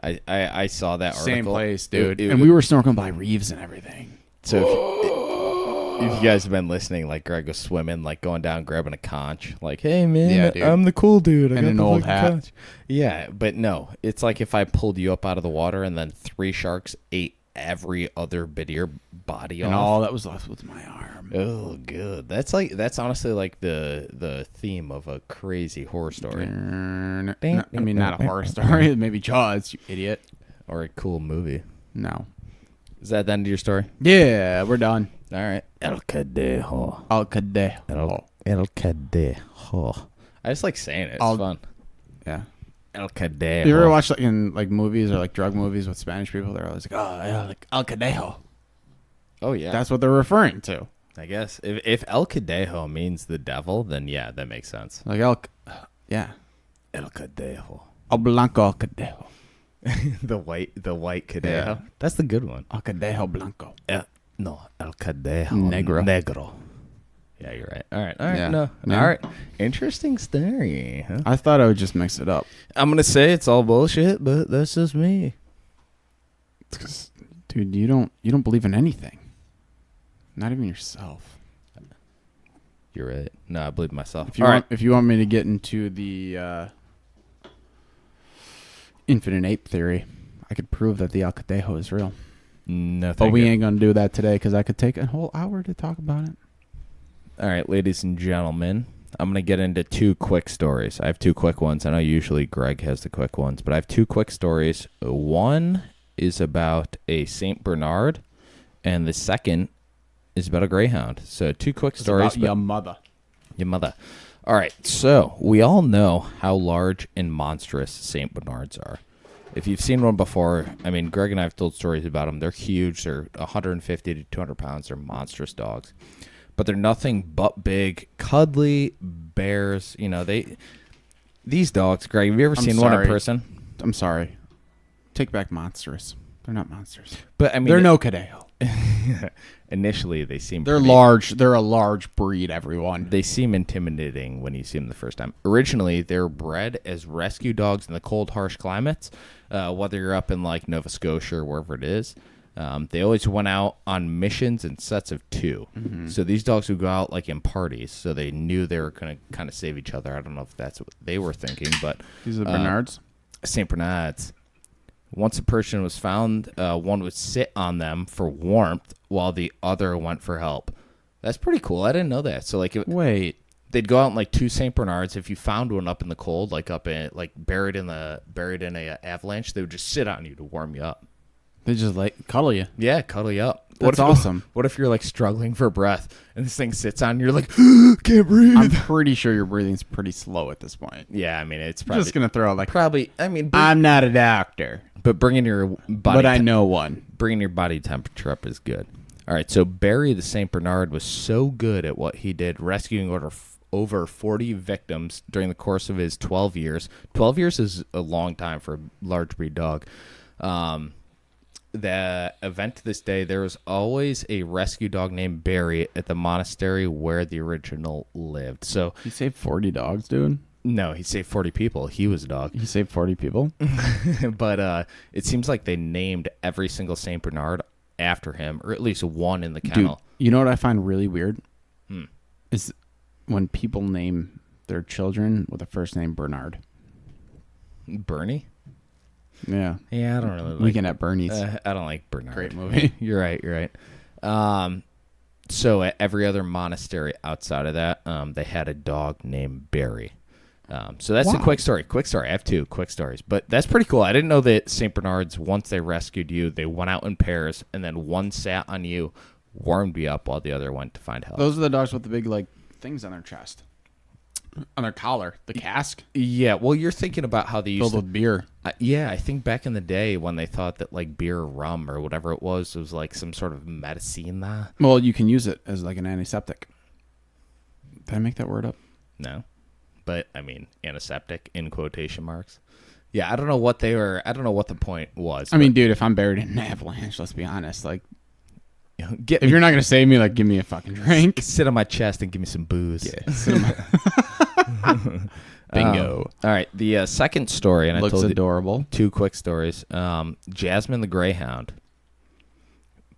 I saw that article. Same place, dude. It- and we were snorkeling by reefs and everything. So if you guys have been listening, like Greg was swimming, like going down, grabbing a conch, like, hey man, Yeah, dude. I'm the cool dude. I And got an the old fucking hat. conch. Yeah, but no, it's like if I pulled you up out of the water and then 3 sharks ate every other bit of your body And off. all that was left was my arm. Oh, good. That's honestly like the theme of a crazy horror story No, I mean, not a horror story. Maybe Jaws, you idiot. or a cool movie. No. Is that the end of your story? Yeah, we're done. All right. El Cadejo. Al Cadejo. El Cadejo. I just like saying it. It's I'll- fun. Yeah. El Cadejo. You ever watch like in like movies or like drug movies with Spanish people? They're always like, oh, yeah, like Al Cadejo. Oh yeah. That's what they're referring to. I guess if El Cadejo means the devil, then yeah, that makes sense. Like yeah, El Cadejo. Al Blanco Al Cadejo. the white Cadejo. Yeah. That's the good one. Al Cadejo Blanco. El Cadejo Negro. Yeah, you're right. All right. Yeah. No. Yeah. All right. Interesting story. Huh? I thought I would just mix it up. I'm gonna say it's all bullshit, but that's just me. It's 'cause, dude, you don't believe in anything. Not even yourself. You're right. No, I believe myself. If you want me to get into the infinite ape theory, I could prove that the Al Cadejo is real. No, But we ain't gonna do that today because I could take a whole hour to talk about it. All right, ladies and gentlemen, I'm going to get into 2 quick stories. I have 2 quick ones. I know usually Greg has the quick ones, but I have 2 quick stories. One is about a St. Bernard, and the second is about a greyhound. So 2 quick stories. About your mother. Your mother. All right, so we all know how large and monstrous St. Bernards are. If you've seen one before, I mean, Greg and I have told stories about them. They're huge. They're 150 to 200 pounds. They're monstrous dogs. But they're nothing but big, cuddly bears. You know, these dogs, Greg, have you ever seen one in person? I'm sorry. Take back monstrous. They're not monsters. But I mean, They're no Cadejo. initially they seem They're pretty- large. They're a large breed, everyone. They seem intimidating when you see them the first time. Originally, they're bred as rescue dogs in the cold, harsh climates, whether you're up in like Nova Scotia or wherever it is. They always went out on missions in sets of 2. Mm-hmm. So these dogs would go out like in parties. So they knew they were going to kind of save each other. I don't know if that's what they were thinking, but These are the Bernards. St. Bernards. Once a person was found, one would sit on them for warmth while the other went for help. That's pretty cool. I didn't know that. So like, Wait. they'd go out in like 2 St. Bernards. If you found one up in the cold, like up in like buried in a avalanche, they would just sit on you to warm you up. They just like cuddle you. Yeah, cuddle you up. That's awesome. What if you're like struggling for breath and this thing sits on you, you're like, can't breathe. I'm pretty sure your breathing's pretty slow at this point. Yeah, I mean, it's I'm probably just gonna throw out like probably. I mean, I'm not a doctor, but bringing your body, but I know one. bringing your body temperature up is good. All right, so Barry the Saint Bernard was so good at what he did, rescuing over 40 victims during the course of his 12 years. 12 years is a long time for a large breed dog. The event to this day, there was always a rescue dog named Barry at the monastery where the original lived. So, You saved 40 dogs, dude. no, he saved 40 people. He was a dog. You saved 40 people. But it seems like they named every single St. Bernard after him, or at least one in the kennel. Dude, you know what I find really weird? Is when people name their children with a first name Bernard. Bernie? Yeah. Yeah, I don't really like Weekend at Bernie's. I don't like Bernard. Great movie. You're right. So at every other monastery outside of that, they had a dog named Barry. So that's a Wow. quick story. I have 2 quick stories, but that's pretty cool. I didn't know that St. Bernards, once they rescued you, they went out in pairs, and then one sat on you, warmed you up while the other went to find help. Those are the dogs with the big like things on their chest, on their collar, the cask Yeah, well, you're thinking about how they used filled to. with beer. Yeah, I think back in the day when they thought that like beer or rum or whatever it was like some sort of medicine. Well, you can use it as like an antiseptic. Did I make that word up? No, but I mean antiseptic in quotation marks. Yeah, I don't know what they were. I don't know what the point was. I mean, dude, if I'm buried in an avalanche, let's be honest. Like, get if you're not gonna save me, like, give me a fucking drink. sit on my chest and give me some booze. Bingo. All right, the second story, and Looks I told adorable. you 2 quick stories. Jazmine the Greyhound.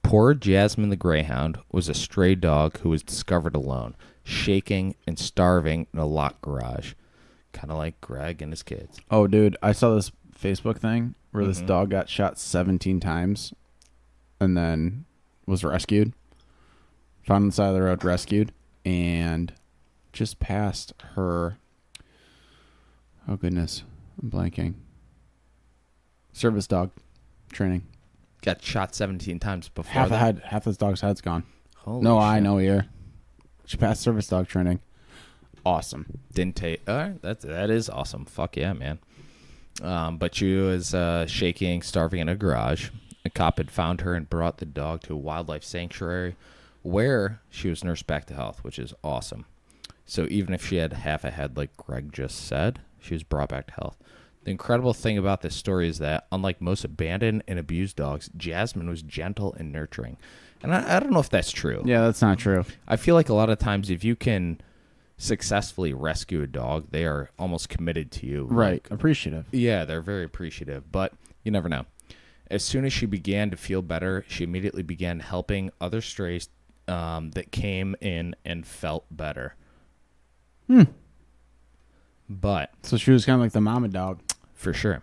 Poor Jazmine the Greyhound was a stray dog who was discovered alone, shaking and starving in a locked garage, kind of like Greg and his kids. Oh, dude, I saw this Facebook thing where this dog got shot 17 times and then was rescued. Found on the side of the road, rescued, and just passed her. Oh, goodness. I'm blanking. Service dog training. Got shot 17 times before Half the that. head, half this dog's head's gone. Holy No eye, shit. no ear. She passed service dog training. Awesome. Didn't take. All right, that is awesome. Fuck yeah, man. But she was shaking, starving in a garage. A cop had found her and brought the dog to a wildlife sanctuary where she was nursed back to health, which is awesome. So even if she had half a head, like Greg just said, she was brought back to health. The incredible thing about this story is that, unlike most abandoned and abused dogs, Jazmine was gentle and nurturing. And I don't know if that's true. Yeah, that's not true. I feel like a lot of times if you can successfully rescue a dog, they are almost committed to you. Right. Appreciative. Yeah, they're very appreciative, but you never know. As soon as she began to feel better, she immediately began helping other strays that came in and felt better. But So she was kind of like the mama dog. for sure,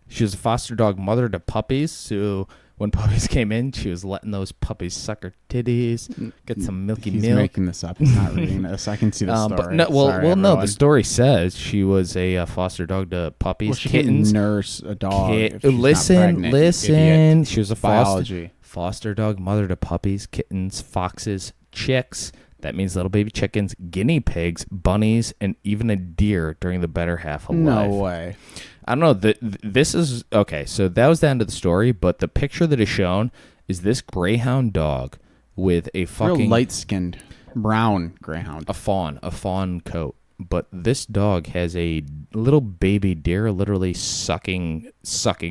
she was a foster dog mother to puppies. So when puppies came in, she was letting those puppies suck her titties, get some milky He's milk. making this up. He's not reading this. I can see the story. But no, Sorry, no. everyone. The story says she was a foster dog to puppies, Well, she kittens. can't nurse a dog. If she's not Listen. pregnant, you idiot. She was a Biology. foster dog mother to puppies, kittens, foxes, chicks. That means little baby chickens, guinea pigs, bunnies, and even a deer during the better half of life. No way. I don't know. This is okay. So that was the end of the story. But the picture that is shown is this greyhound dog with a Real fucking light-skinned brown greyhound. a fawn coat. But this dog has a little baby deer literally sucking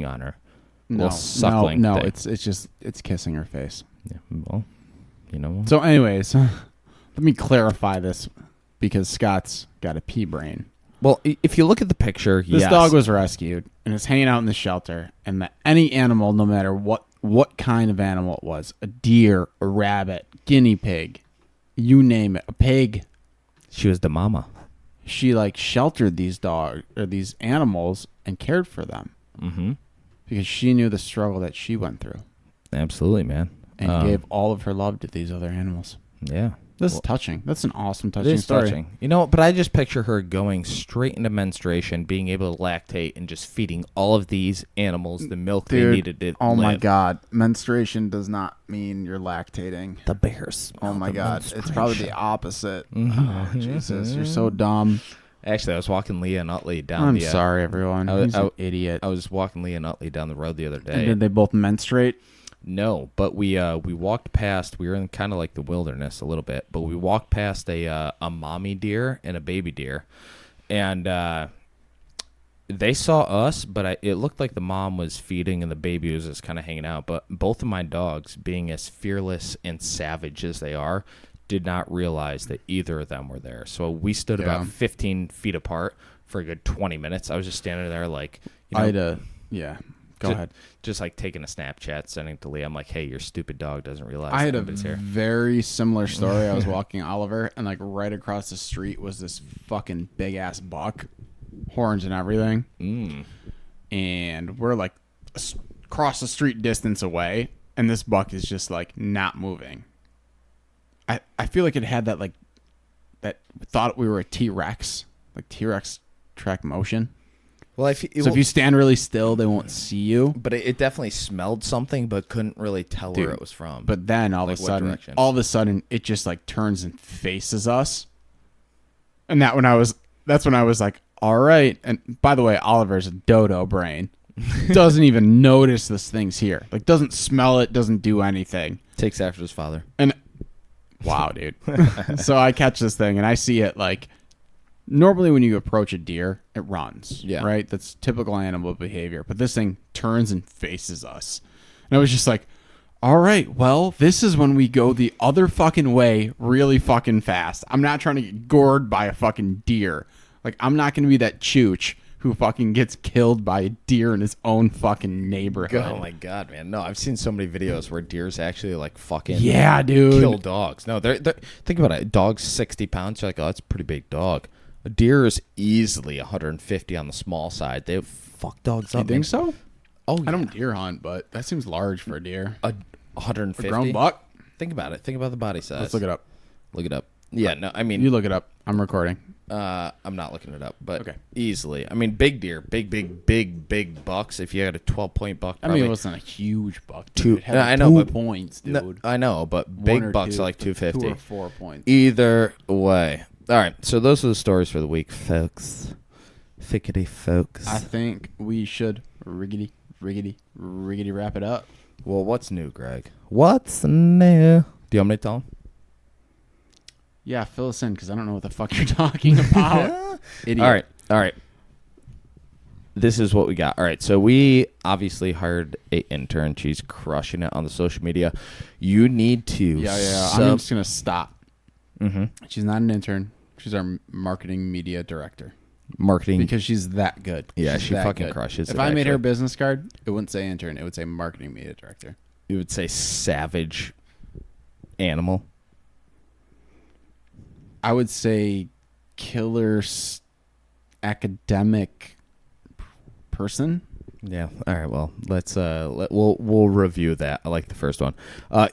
on her. No, suckling no, thing. it's kissing her face. Yeah, well, you know. So, anyways, let me clarify this because Scott's got a pea brain. Well, if you look at the picture, This yes. dog was rescued and is hanging out in the shelter, and any animal, no matter what kind of animal it was, a deer, a rabbit, guinea pig, you name it, a pig, She was the mama. she like sheltered these these animals and cared for them Mm-hmm. because she knew the struggle that she went through Absolutely, man. and gave all of her love to these other animals. Yeah. This is touching. That's an awesome, It touching is story. touching. You know, but I just picture her going straight into menstruation, being able to lactate, and just feeding all of these animals the milk they needed to oh my live. God. Menstruation does not mean you're lactating. The bears. Oh my God. It's probably the opposite. Mm-hmm. Oh, Jesus. You're so dumb. Actually, I was walking Leah and Utley down I'm the... sorry, everyone. He's an idiot. I was walking Leah and Utley down the road the other And day. did they both menstruate? No, but we walked past. We were in kind of like the wilderness a little bit, but we walked past a mommy deer and a baby deer, and they saw us. But it looked like the mom was feeding and the baby was just kind of hanging out. But both of my dogs, being as fearless and savage as they are, did not realize that either of them were there. So we stood about 15 feet apart for a good 20 minutes. I was just standing there like, you know, Go ahead. just like taking a Snapchat, sending it to Leah. I'm like, hey, your stupid dog doesn't realize I had a anybody's here. very similar story. I was walking Oliver, and like right across the street was this fucking big ass buck, horns and everything. And we're like across the street distance away, and this buck is just like not moving. I feel like it had that like that thought we were a T-Rex, like T-Rex track motion. Well, if you stand really still, they won't see you. but it definitely smelled something, but couldn't really tell where it was from. But then all Like of what a direction? sudden, it just like turns and faces us. And that's when I was like, all right. And by the way, Oliver's a dodo brain. Doesn't even notice this thing's here. Like, doesn't smell it, doesn't do anything. Takes after his father. And wow, dude. So I catch this thing and I see it like, normally when you approach a deer, it runs. Yeah. Right? That's typical animal behavior. But this thing turns and faces us. And I was just like, all right, well, this is when we go the other fucking way really fucking fast. I'm not trying to get gored by a fucking deer. Like, I'm not going to be that chooch who fucking gets killed by a deer in his own fucking neighborhood. Oh my god, man! No, I've seen so many videos where deers actually like fucking yeah, dude, kill dogs. No, they're think about it. A dog's 60 pounds. You're like, oh, that's a pretty big dog. A deer is easily 150 on the small side. They fuck dogs up. You think so? Oh, yeah. I don't deer hunt, but that seems large for a deer. A 150 A grown buck. Think about it. Think about the body size. Let's look it up. Look it up. Yeah, no, I mean, You look it up. I'm recording. I'm not looking it up, but Okay. easily. I mean, big deer, big bucks. If you had a 12-point buck, I mean, it wasn't a huge buck. Dude. Two- It had No, I know, 2 but- points, dude. No, I know, but One big or bucks two, are like 250. 2 or 4 points. Either way. All right, so those are the stories for the week, folks. Fickety folks. I think we should riggedy wrap it up. Well, what's new, Greg? What's new? Do you want me to tell him? Yeah, fill us in because I don't know what the fuck you're talking about. Idiot. All right. This is what we got. All right, so we obviously hired a intern. She's crushing it on the social media. You need to. Yeah. I'm just gonna stop. Mm-hmm. She's not an intern. She's our marketing media director Marketing. because she's that good. Yeah, She's she that fucking good. crushes If it, I made her actually. business card, it wouldn't say intern. It would say marketing media director. You would say savage animal. I would say killer academic person. Yeah. All right. Well, let's we'll review that. I like the first one.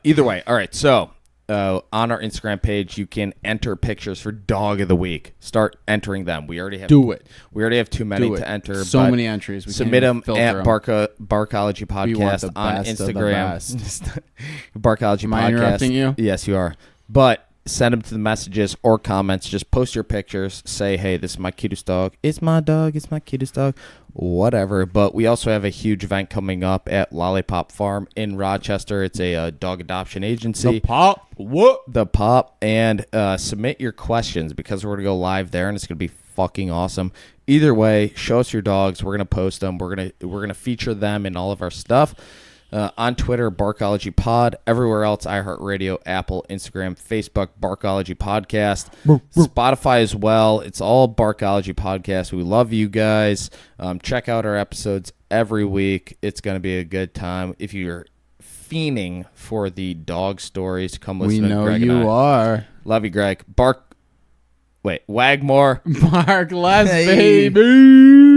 Either way. All right. So on our Instagram page, you can enter pictures for Dog of the Week. Start entering them. We already have. Do it. We already have too many Do it. to enter. So but many entries. We submit can't even them filter at 'em. Barkology We want Podcast the on best of the Instagram. Barkology Am Podcast. I interrupting you? Yes, you are. But send them to the messages or comments. Just post your pictures. Say, hey, this is my cutest dog. It's my dog. It's my cutest dog. Whatever. But we also have a huge event coming up at Lollipop Farm in Rochester. It's a dog adoption agency. The pop. What? The Pop. And submit your questions because we're going to go live there and it's going to be fucking awesome. Either way, show us your dogs. We're going to post them. We're going to feature them in all of our stuff. On Twitter, Barkology Pod. Everywhere else, iHeartRadio, Apple, Instagram, Facebook, Barkology Podcast. Spotify as well. It's all Barkology Podcast. We love you guys. Check out our episodes every week. It's going to be a good time. If you're fiending for the dog stories, come listen We to know Greg and I. you are. Love you, Greg. Wag more. Bark less, Hey. baby.